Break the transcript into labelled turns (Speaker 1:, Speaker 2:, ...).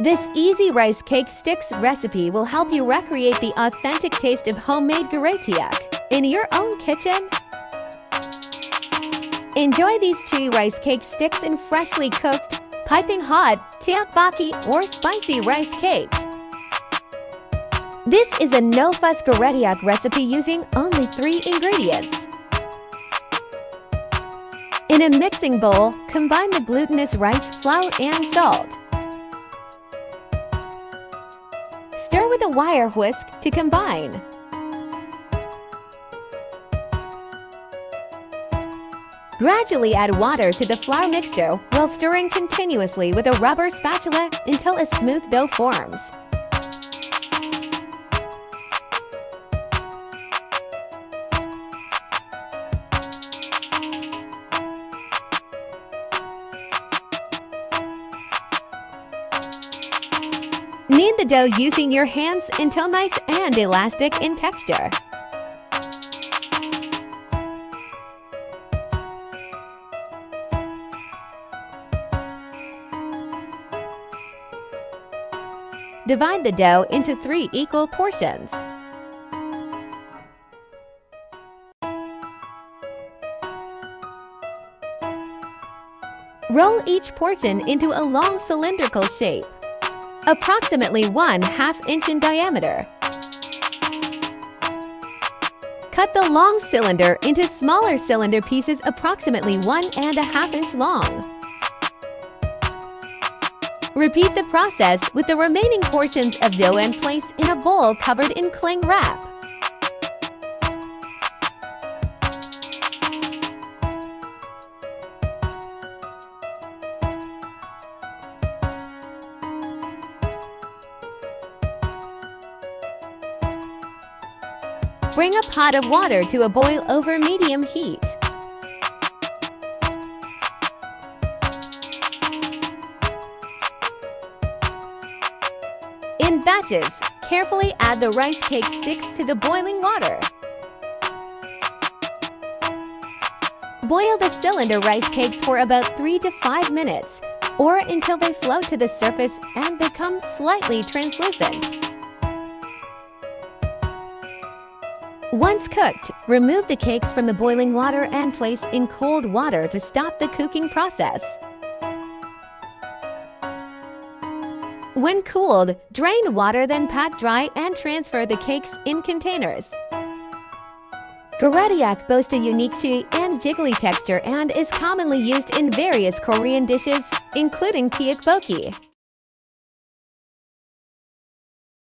Speaker 1: This easy rice cake sticks recipe will help you recreate the authentic taste of homemade garaetteok in your own kitchen. Enjoy these chewy rice cake sticks in freshly cooked, piping hot tteokbokki or spicy rice cake. This is a no-fuss Garaeddeok recipe using only 3 ingredients. In a mixing bowl, combine the glutinous rice flour and salt. Stir with a wire whisk to combine. Gradually add water to the flour mixture while stirring continuously with a rubber spatula until a smooth dough forms. Knead the dough using your hands until nice and elastic in texture. Divide the dough into 3 equal portions. Roll each portion into a long cylindrical shape, approximately 1/2 inch in diameter. Cut the long cylinder into smaller cylinder pieces approximately 1.5 inch long. Repeat the process with the remaining portions of dough and place in a bowl covered in cling wrap. Bring a pot of water to a boil over medium heat. In batches, carefully add the rice cake sticks to the boiling water. Boil the cylinder rice cakes for about 3 to 5 minutes, or until they float to the surface and become slightly translucent. Once cooked, remove the cakes from the boiling water and place in cold water to stop the cooking process. When cooled, drain water, then pat dry and transfer the cakes in containers. Garaeddeok boasts a unique chewy and jiggly texture and is commonly used in various Korean dishes, including tteokbokki.